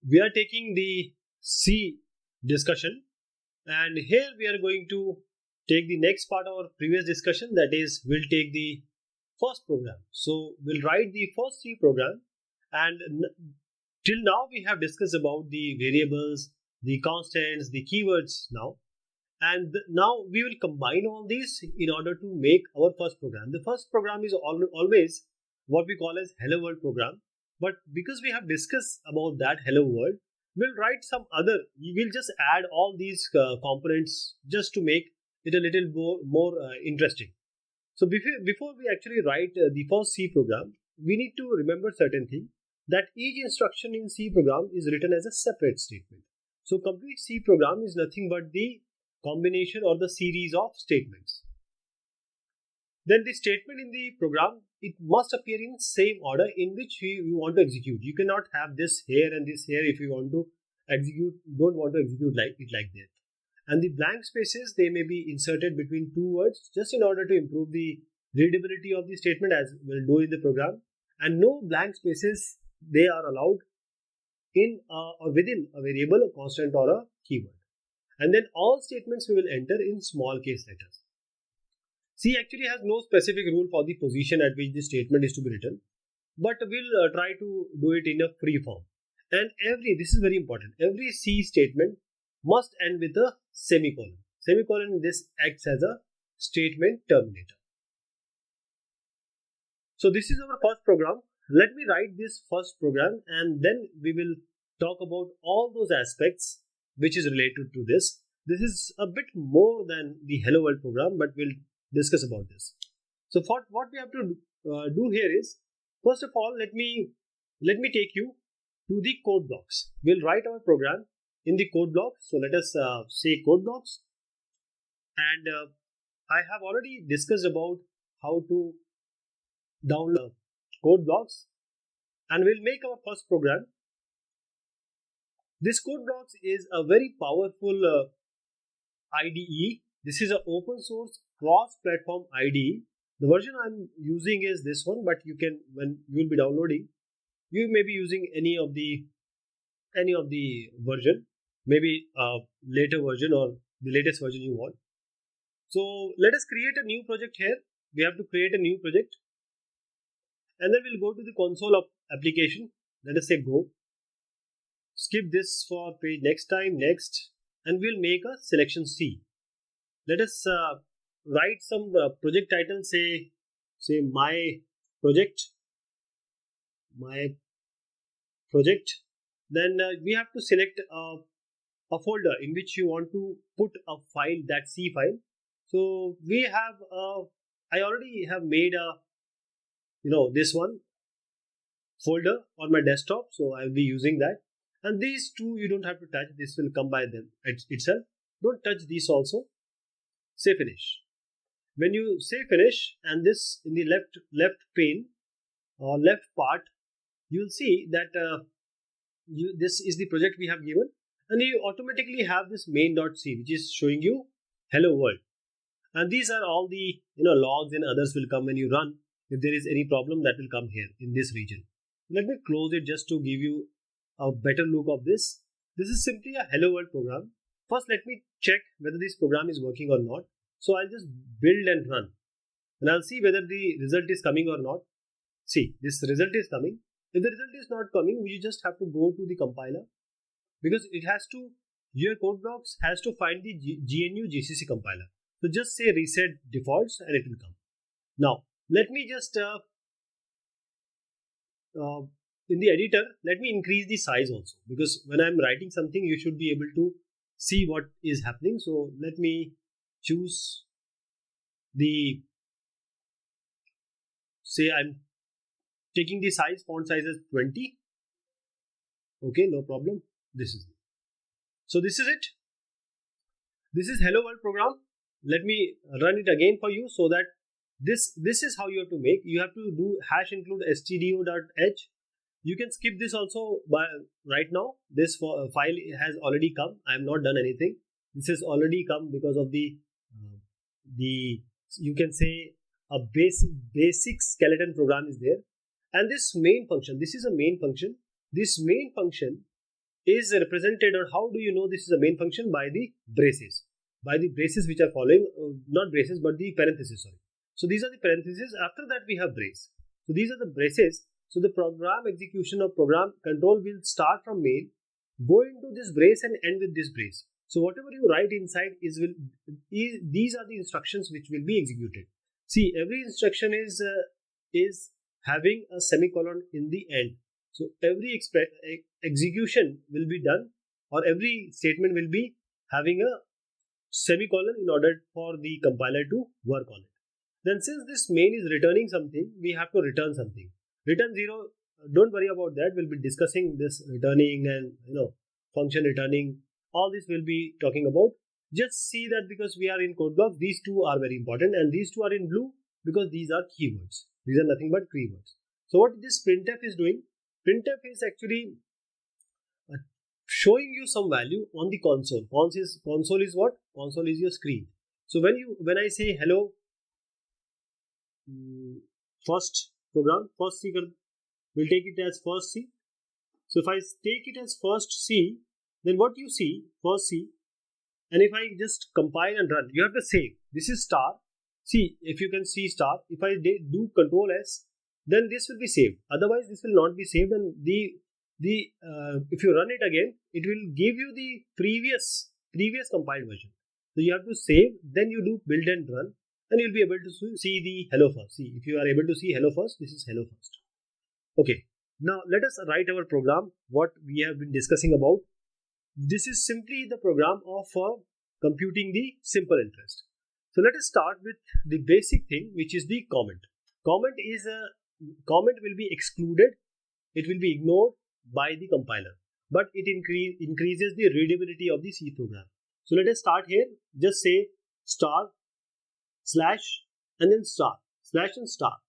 we are taking the C discussion, and here we are going to take the next part of our previous discussion, that is, we'll take the first program. So we'll write the first C program, and till now we have discussed about the variables, the constants, the keywords now, and now we will combine all these in order to make our first program. The first program is always what we call as hello world program, but because we have discussed about that hello world, we'll write some other, we'll just add all these components just to make it a little more interesting. So before we actually write the first C program, we need to remember certain thing, that each instruction in C program is written as a separate statement. So complete C program is nothing but the combination or the series of statements. Then the statement in the program, it must appear in same order in which you want to execute. You cannot have this here and this here if you want to execute, don't want to execute like that. And the blank spaces, they may be inserted between two words just in order to improve the readability of the statement, as we'll do in the program. And no blank spaces, they are allowed in or within a variable, a constant, or a keyword. And then all statements we will enter in small case letters. C actually has no specific rule for the position at which the statement is to be written, but we'll try to do it in a free form. And this is very important, every C statement must end with a semicolon. Semicolon, this acts as a statement terminator. So this is our first program. Let me write this first program, and then we will talk about all those aspects which is related to this. This is a bit more than the hello world program, but we'll discuss about this. So what we have to do here is, first of all, let me take you to the code blocks. We'll write our program in the code blocks. So let us say code blocks, and I have already discussed about how to download code blocks, and we'll make our first program. This code blocks is a very powerful IDE. This is an open source cross-platform IDE. The version I'm using is this one, but you can, when you will be downloading, you may be using any of the version, maybe a later version or the latest version you want. So let us create a new project here. We have to create a new project, and then we'll go to the console of application. Let us say go. Skip this for page next time, next, and we'll make a selection C. Let us write some project title, say my project. Then we have to select a folder in which you want to put a file, that C file. So we have I already have made a this one folder on my desktop, so I'll be using that. And these two you don't have to touch, this will come by them itself. Don't touch these also. Say finish. When you say finish, and this in the left pane or left part, you'll see that this is the project we have given, and you automatically have this main.c, which is showing you hello world. And these are all the logs and others will come when you run. If there is any problem, that will come here in this region. Let me close it just to give you a better look of this. This is simply a hello world program. First, let me check whether this program is working or not. So I'll just build and run, and I'll see whether the result is coming or not. See, this result is coming. If the result is not coming, you just have to go to the compiler, because it has to, your code blocks has to find the GNU GCC compiler. So just say reset defaults and it will come. Now, let me just, in the editor, let me increase the size also, because when I'm writing something, you should be able to see what is happening. So let me choose the, say I'm taking the size, font size as 20. Okay, no problem. This is it. So this is it. This is hello world program. Let me run it again for you, so that this is how you have to make. You have to do #include stdio.h. You can skip this also by right now. This file has already come. I have not done anything. This has already come because of the you can say a basic skeleton program is there. And this main function, this is a main function. This main function is represented, or how do you know this is a main function? By the braces. By the braces which are following, not braces but the parentheses, sorry. So these are the parentheses. After that we have brace. So these are the braces. So the program execution of program control will start from main, go into this brace and end with this brace. So whatever you write inside these are the instructions which will be executed. See, every instruction is having a semicolon in the end. So every execution will be done, or every statement will be having a semicolon in order for the compiler to work on it. Then since this main is returning something, we have to return something. Return 0, don't worry about that. We'll be discussing this returning and function returning. All this we'll be talking about. Just see that because we are in code block, these two are very important, and these two are in blue because these are keywords. These are nothing but keywords. So what this printf is doing? Printf is actually showing you some value on the console. Console is what? Console is your screen. So when I say hello, first program, first C, we'll take it as first C. So if I take it as first C, then what you see, first C, and if I just compile and run, you have to save. This is star. See, if you can see star, if I do Control S, then this will be saved. Otherwise, this will not be saved, and if you run it again, it will give you the previous compiled version. So you have to save, then you do build and run, and you'll be able to see the hello first. See, if you are able to see hello first, this is hello first. Okay, now let us write our program, what we have been discussing about. This is simply the program of computing the simple interest. So let us start with the basic thing, which is the comment. Comment will be excluded. It will be ignored by the compiler, but it increases the readability of the C program. So let us start here. Just say star slash and then star slash and star,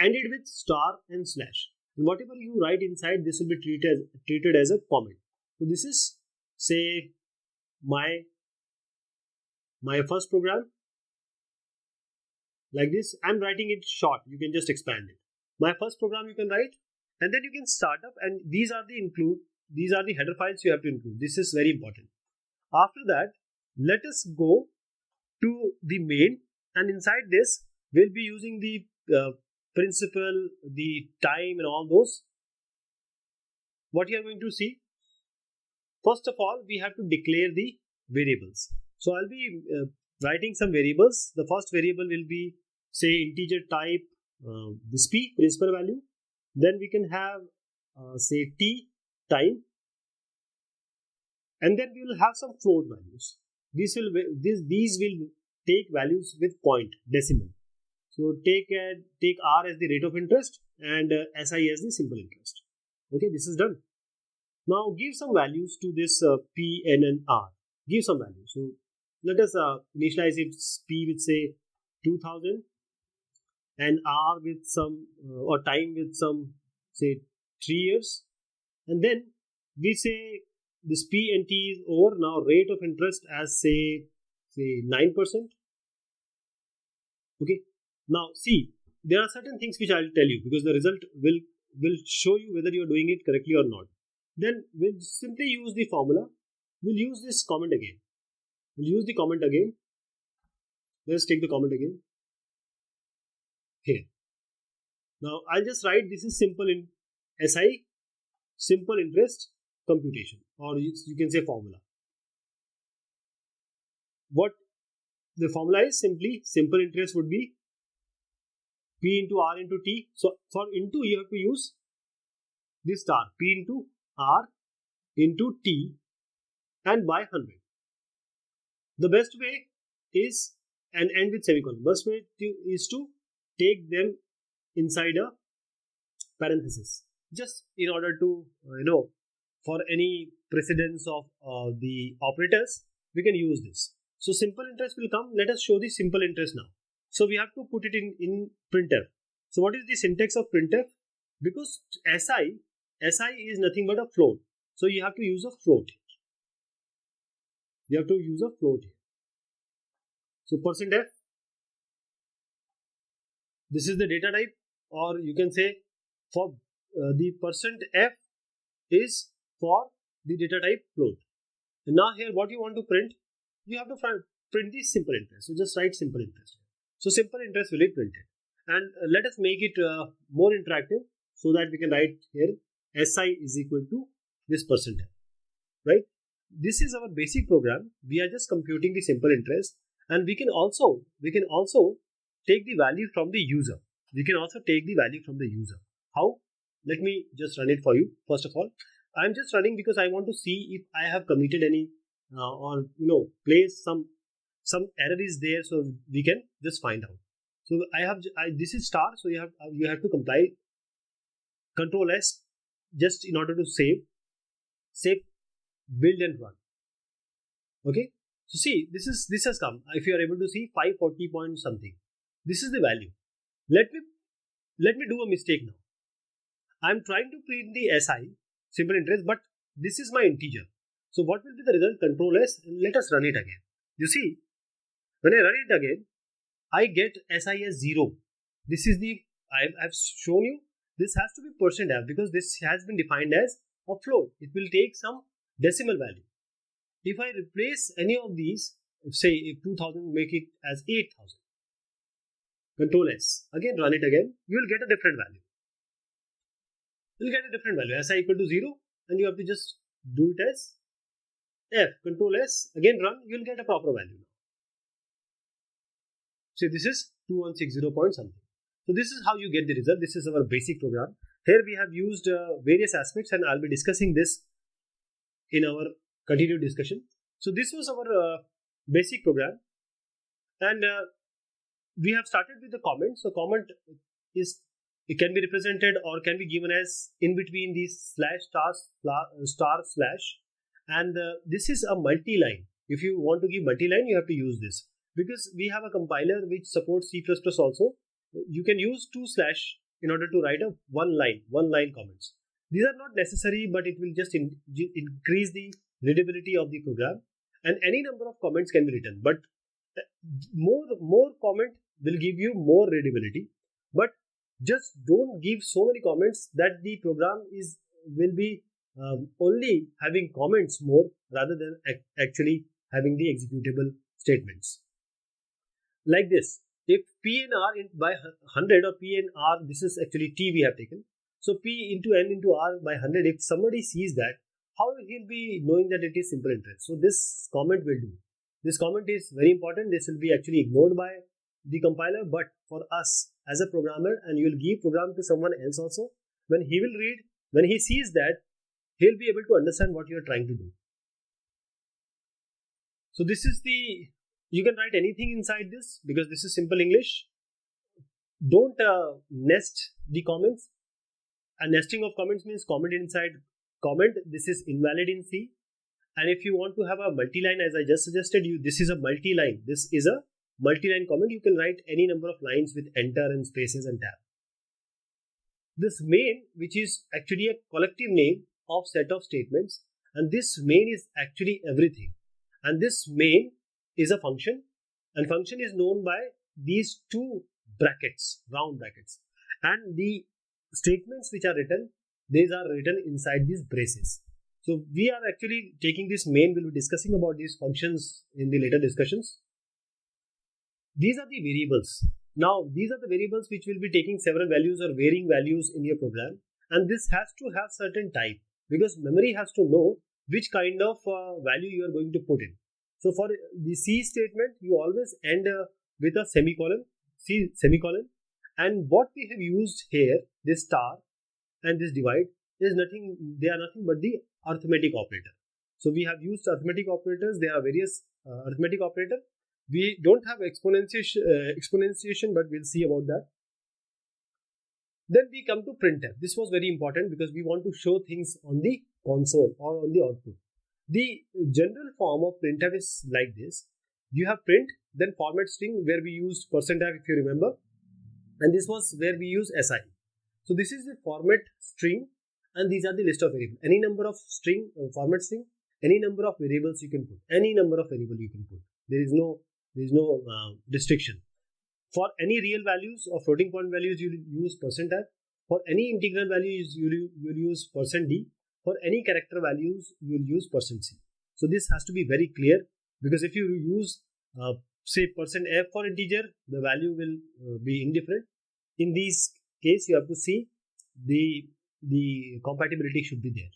ended with star and slash. And whatever you write inside, this will be treated as a comment. So this is, say, my first program. Like this, I'm writing it short. You can just expand it. My first program you can write, and then you can start up, and these are the header files you have to include. This is very important. After that, let us go to the main, and inside this we'll be using the principal, the time, and all those. What you are going to see, first of all, we have to declare the variables. So I'll be writing some variables. The first variable will be, say, integer type, this p, principal value. Then we can have say t, time, and then we will have some float values. These will take values with point, decimal. So take r as the rate of interest and si as the simple interest. Okay, this is done. Now give some values to this p, n, and r. Give some values. So let us initialize it, p with, say, 2000, and r with some or time with some, say, 3 years, and then we say this p and t is over. Now rate of interest as, say 9%. Okay. Now see, there are certain things which I will tell you, because the result will show you whether you are doing it correctly or not. Then we'll simply use the formula. We'll use this comment again. We'll use the comment again. Let's take the comment again. Here. Now I'll just write this is simple in SI, simple interest computation, or you can say formula. What the formula is, simply simple interest would be P into R into T. So for into, you have to use this star, P into R into T, and by 100. The best way is, and end with semicolon. Best way is to take them inside a parenthesis, just in order to for any precedence of the operators, we can use this. So simple interest will come. Let us show the simple interest now. So we have to put it in printf. So what is the syntax of printf? Because SI is nothing but a float. So you have to use a float. You have to use a float here. So %f, this is the data type, or you can say for the %f is for the data type float. And now here what you want to print, you have to print the simple interest. So just write simple interest. So simple interest will be printed. And let us make it more interactive so that we can write here SI is equal to this percentile, right? This is our basic program. We are just computing the simple interest, and we can also take the value from the user. How? Let me just run it for you. First of all, I'm just running because I want to see if I have committed any or place some error is there, so we can just find out. So this is star, so you have to compile Control S just in order to save, build and run. Okay, so see, this has come. If you are able to see 540 point something, this is the value. Let me do a mistake now. I'm trying to print the SI simple interest, but this is my integer. So what will be the result? Control S. Let us run it again. You see, when I run it again, I get SI as 0. This is the I've shown you. This has to be %f because this has been defined as a float. It will take some decimal value. If I replace any of these, say if 2000, make it as 8000. Control S. Again, run it again. You will get a different value. SI equal to 0, and you have to just do it as F. Control S. Again, run. You will get a proper value. So this is 2160 point something. So this is how you get the result. This is our basic program. Here we have used various aspects, and I'll be discussing this in our continued discussion. So this was our basic program, and we have started with the comment. So comment it can be represented or can be given as in between these slash star slash, and this is a multi-line. If you want to give multi-line, you have to use this because we have a compiler which supports C++ also. You can use 2 slash in order to write a one line comments. These are not necessary, but it will just increase the readability of the program, and any number of comments can be written, but more comment will give you more readability. But just don't give so many comments that the program will be only having comments more rather than actually having the executable statements. Like this, if P and R by 100 or P and R, this is actually T we have taken. So P into N into R by 100, if somebody sees that, how he'll be knowing that it is simple interest? So this comment will do. This comment is very important. This will be actually ignored by the compiler, but for us as a programmer, and you will give program to someone else also, when he will read, when he sees that, he'll be able to understand what you are trying to do. So this is you can write anything inside this because this is simple English. Don't nest the comments. A nesting of comments means comment inside comment. This is invalid in C. And if you want to have a multi-line, as I just suggested you, this is a multi-line. This is a multi-line comment. You can write any number of lines with enter and spaces and tab. This main, which is actually a collective name of set of statements, and this main is actually everything. And this main is a function, and function is known by these two brackets, round brackets, and the statements which are written, these are written inside these braces. So we are actually taking this main. We'll be discussing about these functions in the later discussions. These are the variables. Now these are the variables which will be taking several values or varying values in your program, and this has to have certain type because memory has to know which kind of value you are going to put in. So for the C statement, you always end with a semicolon, and what we have used here, this star and this divide, is nothing. They are nothing but the arithmetic operator. So we have used arithmetic operators. There are various arithmetic operators. We don't have exponentiation, but we'll see about that. Then we come to printf. This was very important because we want to show things on the console or on the output. The general form of printf is like this. You have print, then format string where we used %f if you remember, and this was where we use SI. So this is the format string, and these are the list of variables. Any number of string, format string, any number of variables you can put. Any number of variable you can put. There is no restriction. For any real values or floating point values, you will use %f. For any integral values, you will use %d. For any character values, you will use %c. So this has to be very clear, because if you use say %f for integer, the value will be indifferent. In this case, you have to see the compatibility should be there.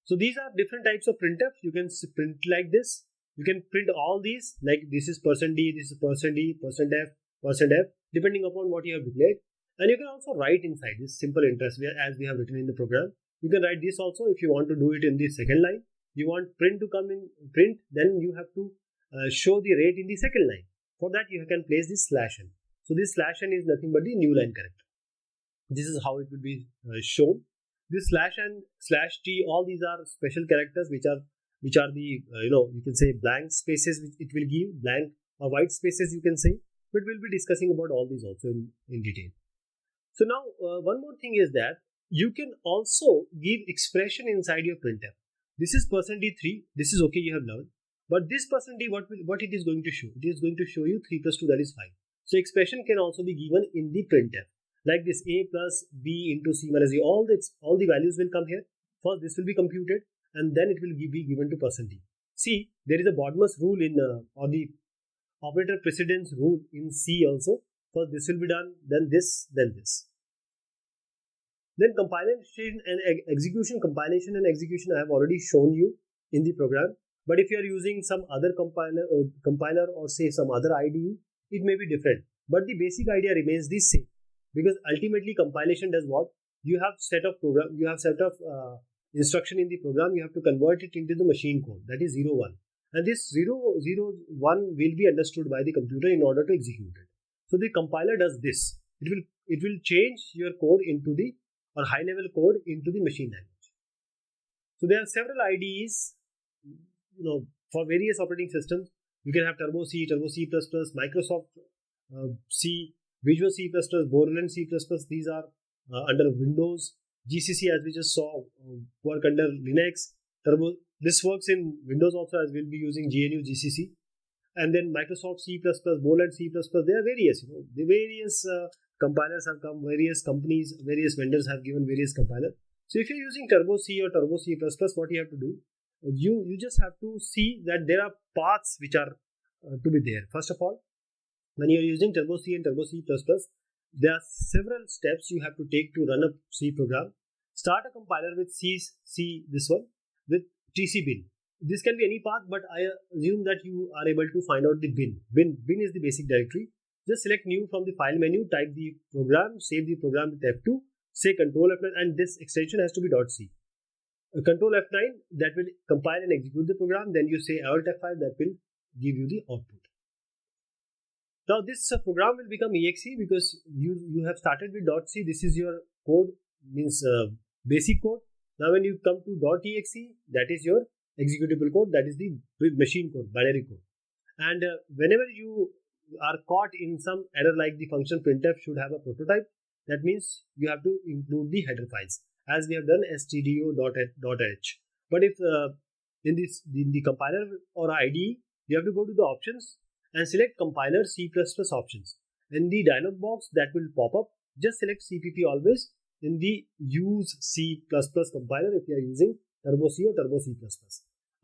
So these are different types of printf. You can print like this. You can print all these, like this is %d, this is %d, %f, depending upon what you have declared. And you can also write inside this simple interest as we have written in the program. You can write this also if you want to do it in the second line. You want print to come in print, then you have to show the rate in the second line. For that, you can place this /n. So this /n is nothing but the new line character. This is how it will be shown. This /n, /t, all these are special characters which are the you can say blank spaces which it will give, blank or white spaces you can say. But we'll be discussing about all these also in detail. So now one more thing is that you can also give expression inside your printf. This is %d3. This is okay, you have learned. But this %d, what it is going to show? It is going to show you 3 plus 2, that is 5. So expression can also be given in the printf. Like this a plus b into c minus d. All the values will come here. First this will be computed and then it will be given to %d. See, there is a Bodmer's rule in or the operator precedence rule in C also. First this will be done, then this, then this. Then compilation and execution. Compilation and execution I have already shown you in the program. But if you are using some other compiler or say some other IDE, it may be different. But the basic idea remains the same. Because ultimately compilation does what? You have set of program, you have set of instruction in the program, you have to convert it into the machine code, that is 0, 1. And this 0, 0, 1 will be understood by the computer in order to execute it. So the compiler does this. It will change your code into the or high level code into the machine language. So there are several IDEs, for various operating systems. You can have Turbo C, Microsoft C, Visual C++, Borland C++. These are under Windows. GCC, as we just saw, work under Linux. Turbo. This works in Windows also, as we'll be using GNU GCC. And then Microsoft C++, Borland C++. There are various. The various compilers have come. Various companies, various vendors have given various compilers. So if you're using Turbo C or Turbo C++, what you have to do? You just have to see that there are paths which are to be there. First of all, when you are using Turbo C and Turbo C++, there are several steps you have to take to run a C program. Start a compiler with this one, with tcbin. This can be any path, but I assume that you are able to find out the bin. Bin is the basic directory. Just select new from the file menu, type the program, save the program with F2, say Control F9, and this extension has to be .c. Control F9, that will compile and execute the program. Then you say Alt F5, that will give you the output. Now this program will become exe because you have started with .c. This is your code, means basic code. Now when you come to .exe, that is your executable code, that is the machine code, binary code. And whenever you are caught in some error like the function printf should have a prototype, that means you have to include the header files, as we have done stdio.h. But if in the compiler or IDE, you have to go to the options and select compiler C++ options. In the dialog box that will pop up, just select CPP always in the use C++ compiler if you are using Turbo C or Turbo C++.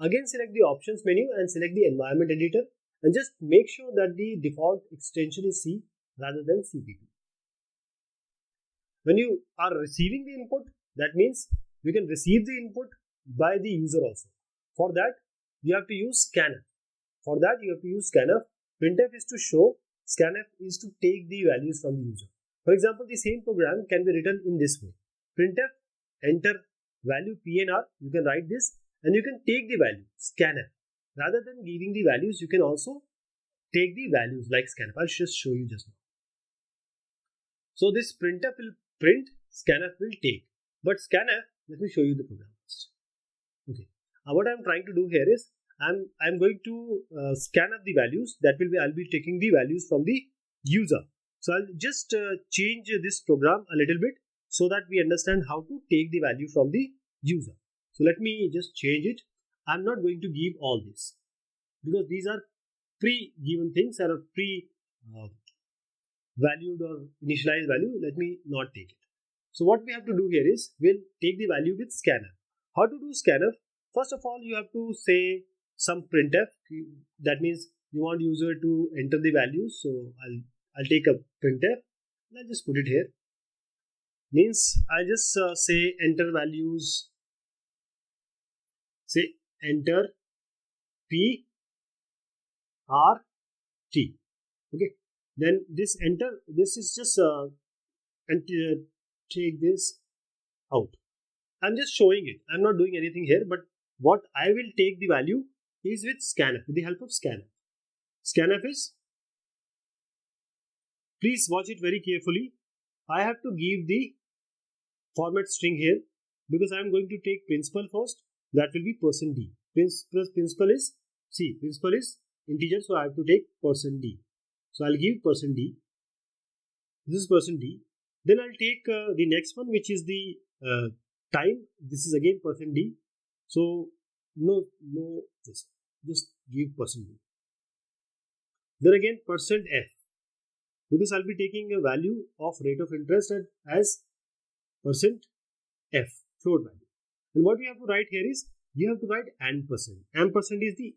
Again select the options menu and select the environment editor and just make sure that the default extension is C rather than CPP. When you are receiving the input, that means you can receive the input by the user also. For that, you have to use scanf. For that, you have to use scanf. Printf is to show, scanf is to take the values from the user. For example, the same program can be written in this way. Printf, enter value PNR, you can write this and you can take the value, scanf. Rather than giving the values, you can also take the values like scanf. I'll just show you just now. So this printf will print, scanf will take. But scanf, let me show you the program first. Okay. What I'm trying to do here is I'm going to scanf the values. I'll be taking the values from the user. So I'll just change this program a little bit so that we understand how to take the value from the user. So let me just change it. I'm not going to give all this because these are pre-given things or valued or initialized value. Let me not take it. So what we have to do here is we'll take the value with scanf. How to do scanf? First of all, you have to say some printf. That means you want user to enter the values. So I'll take a printf. I'll just put it here. Means I'll just say enter values. Say enter P R T. Okay. Then this enter. This is just and take this out. I'm just showing it. I'm not doing anything here, but what I will take the value is with scanf, with the help of scanf. Scanf is, please watch it very carefully. I have to give the format string here because I'm going to take principal first. That will be %d. Principal is, see, principal is integer, so I have to take %d. So I'll give %d. This is %d. Then I'll take the next one, which is the time. This is again %d. So no, this. Just give %d. Then again %f, because I'll be taking a value of rate of interest as %f, float value. And what we have to write here is, you have to write ampersand. Ampersand is the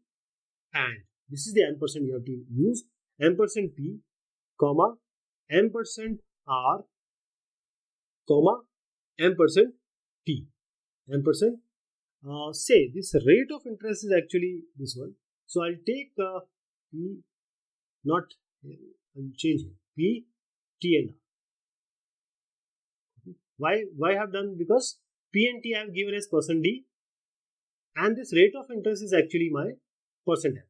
and. This is the ampersand you have to use. Ampersand p, comma, ampersand r, comma, ampersand t. Ampersand, say this rate of interest is actually this one. So I'll take p, not, I'll change it, p, t and r. Okay. Why I have done? Because p and t I have given as %d, and this rate of interest is actually my %f.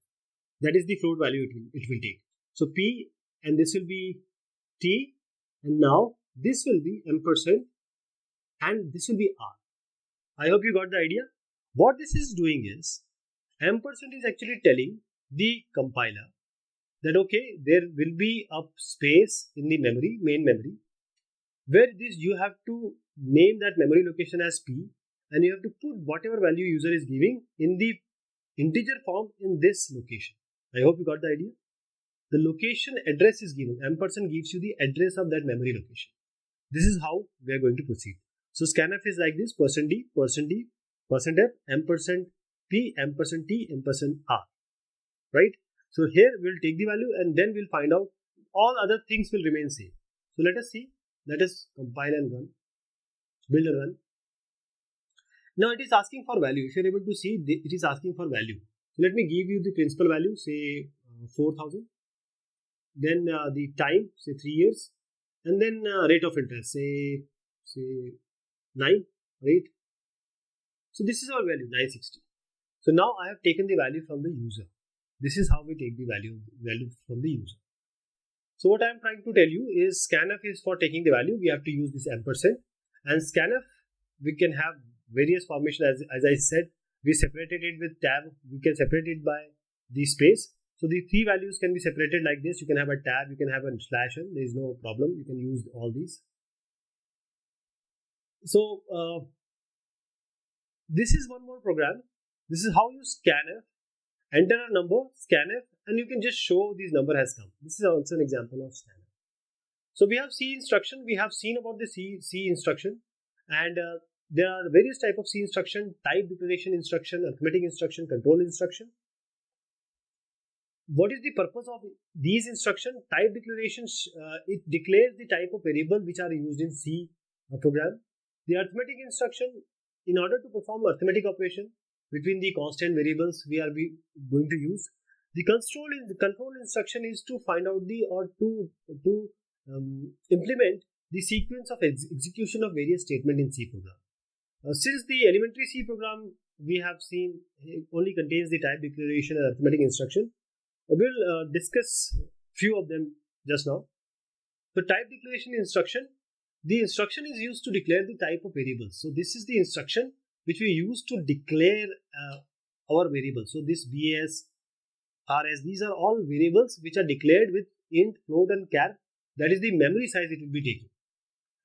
That is the float value it will take. So p, and this will be t, and now this will be ampersand, and this will be r. I hope you got the idea. What this is doing is, ampersand is actually telling the compiler that okay, there will be a space in the memory, main memory, where this you have to name that memory location as p, and you have to put whatever value user is giving in the integer form in this location. I hope you got the idea. The location address is given. Ampersand gives you the address of that memory location. This is how we are going to proceed. So scanf is like this: %d, %d, %f, ampersand p, ampersand t, ampersand r. Right? So here we'll take the value and then we'll find out all other things will remain same. So let us see. Let us compile and run. Build and run. Now it is asking for value. If you're able to see, it is asking for value. So let me give you the principal value, say 4,000. Then the time, say 3 years. And then rate of interest, say 9, right? So this is our value, 960. So now I have taken the value from the user. This is how we take the value from the user. So what I am trying to tell you is, scanf is for taking the value. We have to use this ampersand. And scanf, we can have various formation. As I said, we separated it with tab. We can separate it by the space. So the 3 values can be separated like this. You can have a tab, you can have a slash n. There is no problem. You can use all these. So this is one more program. This is how you scanf, enter a number, scanf, and you can just show this number has come. This is also an example of scanf. So we have C instruction. We have seen about the C instruction, and there are various type of C instruction: type declaration instruction, arithmetic instruction, control instruction. What is the purpose of these instructions? Type declarations, it declares the type of variable which are used in C program. The arithmetic instruction, in order to perform arithmetic operation between the constant variables we are going to use. The control instruction is to find out to implement the sequence of execution of various statements in C program. Since the elementary C program we have seen only contains the type declaration and arithmetic instruction, we'll discuss few of them just now. So type declaration instruction, the instruction is used to declare the type of variables. So this is the instruction which we use to declare our variables. So this BS, RS, these are all variables which are declared with int, float and char. That is the memory size it will be taking.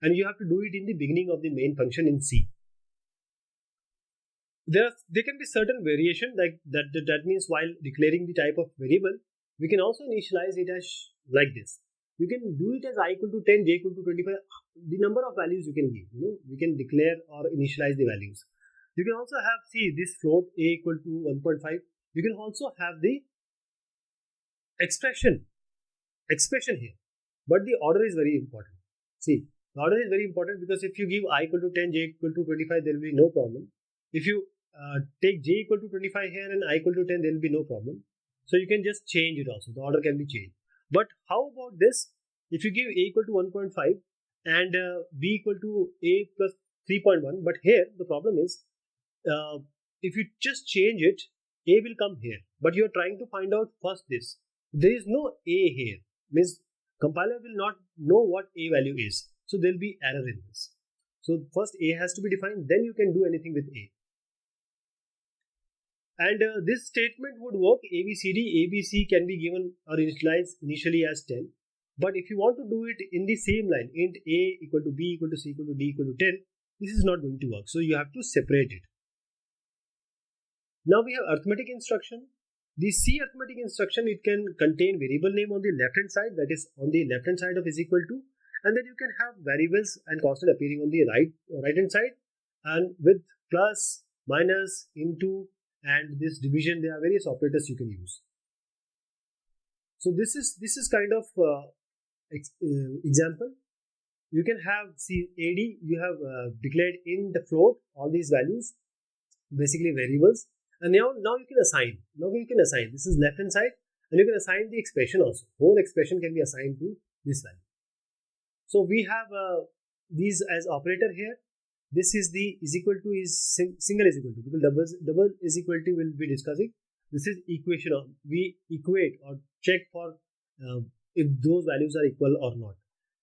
And you have to do it in the beginning of the main function in C. There can be certain variation like that means while declaring the type of variable, we can also initialize it as like this. You can do it as I equal to 10, j equal to 25, the number of values you can give. We can declare or initialize the values. You can also have, see, this float a equal to 1.5. You can also have the expression here, but the order is very important. See, the order is very important because if you give I equal to 10, j equal to 25, there will be no problem. If you take j equal to 25 here and I equal to 10, there will be no problem. So you can just change it also. The order can be changed. But how about this? If you give a equal to 1.5 and b equal to a plus 3.1, but here the problem is, if you just change it, a will come here, but you are trying to find out first this. There is no a here, means compiler will not know what a value is, so there will be error in this. So first a has to be defined, then you can do anything with a. And this statement would work ABCD. ABC can be given or initialized initially as 10, but if you want to do it in the same line, int a equal to b equal to c equal to d equal to 10, this is not going to work, so you have to separate it. Now we have arithmetic instruction. The C arithmetic instruction, it can contain variable name on the left hand side, that is on the left hand side of is equal to, and then you can have variables and constant appearing on the right hand side, and with plus, minus, into, and this division, there are various operators you can use. So this is kind of example. You can have, see, AD, you have declared in the float all these values, basically variables. And now you can assign. This is left hand side, and you can assign the expression also. Whole expression can be assigned to this value. So we have these as operator here. This is the is equal to is single is equal to, because double is equal to will be discussing. This is equation of, we equate or check for if those values are equal or not.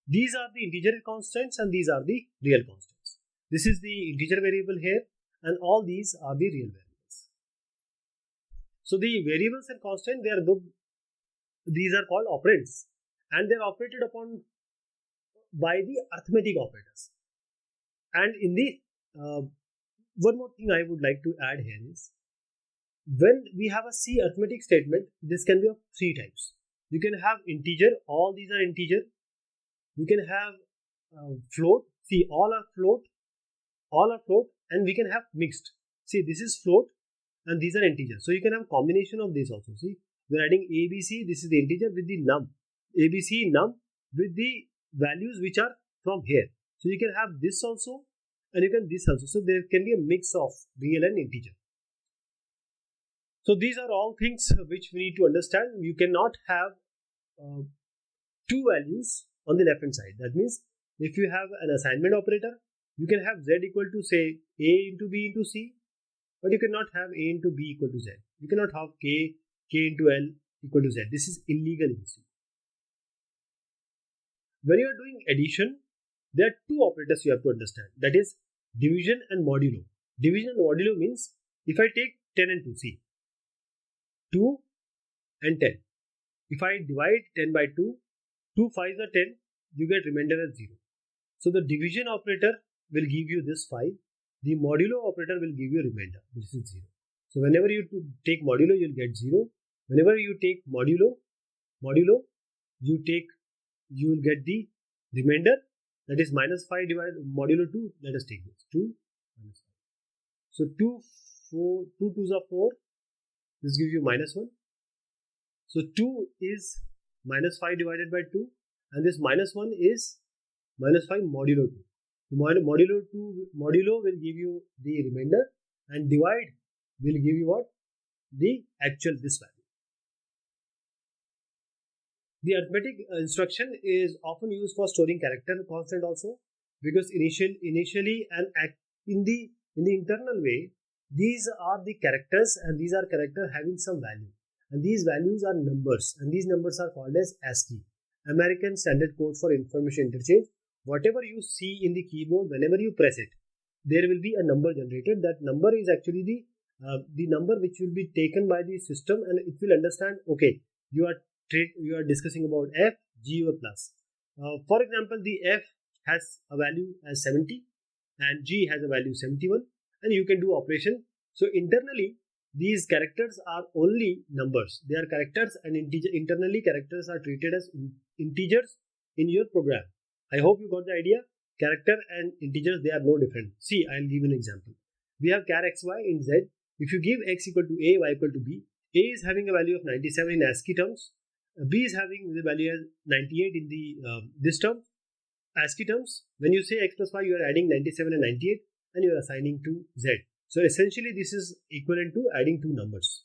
These are the integer constants and these are the real constants. This is the integer variable here, and all these are the real variables. So the variables and constant, these are called operands, and they are operated upon by the arithmetic operators. And in the one more thing I would like to add here is, when we have a C arithmetic statement, this can be of three types. You can have integer, all these are integer. You can have float, see, all are float, and we can have mixed. See, this is float and these are integers. So you can have combination of this also. See, we are adding ABC, this is the integer with the num, ABC num with the values which are from here. So you can have this also and you can this also. So there can be a mix of real and integer. So these are all things which we need to understand. You cannot have two values on the left hand side. That means if you have an assignment operator, you can have z equal to, say, a into b into c, but you cannot have a into b equal to z. You cannot have k into l equal to z. This is illegal in C. When you are doing addition, there are two operators you have to understand. That is division and modulo. Division and modulo means, if I take 10 and 2, see, 2 and 10. If I divide 10 by 2, 2 5s are 10, you get remainder as 0. So the division operator will give you this 5. The modulo operator will give you remainder. This is 0. So whenever you take modulo, you will get 0. Whenever you take modulo, you will get the remainder, that is minus 5 divided modulo 2. Let us take this 2 minus 5. So 2 2's are 4. This gives you minus 1. So 2 is minus 5 divided by 2, and this minus 1 is minus 5 modulo 2. Modulo will give you the remainder, and divide will give you what? The actual this value. The arithmetic instruction is often used for storing character constant also, because initially and in the internal way, these are the characters, and these are characters having some value, and these values are numbers, and these numbers are called as ASCII, American Standard Code for Information Interchange. Whatever you see in the keyboard, whenever you press it, there will be a number generated. That number is actually the number which will be taken by the system, and it will understand, okay, you are discussing about f, g or plus. For example, the f has a value as 70 and g has a value 71, and you can do operation. So internally, these characters are only numbers. They are characters, and internally characters are treated as integers in your program. I hope you got the idea. Character and integers, they are no different. See, I'll give an example. we have char xy in z. If you give x equal to a, y equal to b, a is having a value of 97 in ASCII terms, b is having the value as 98 in the this term, ASCII terms. When you say x plus y, you are adding 97 and 98 and you are assigning to z. So essentially this is equivalent to adding two numbers.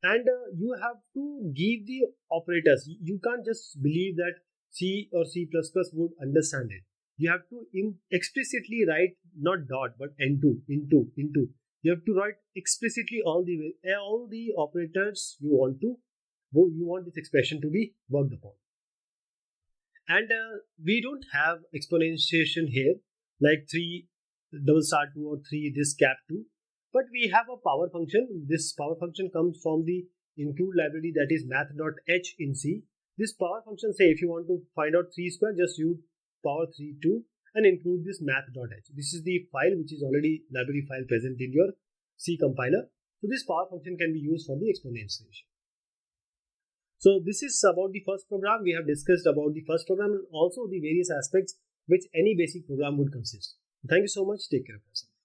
And you have to give the operators. You can't just believe that C or C++ would understand it. You have to explicitly write not dot but into. You have to write explicitly all the operators you want this expression to be worked upon. And we don't have exponentiation here like 3 double star 2 or 3 this cap 2, but we have a power function. This power function comes from the include library, that is math.h in C. This power function, say if you want to find out 3 square, just use power 3 2 and include this math.h. This is the file which is already library file present in your C compiler. So this power function can be used for the exponentiation. So this is about the first program. We have discussed about the first program and also the various aspects which any basic program would consist. Thank you so much. Take care of yourself.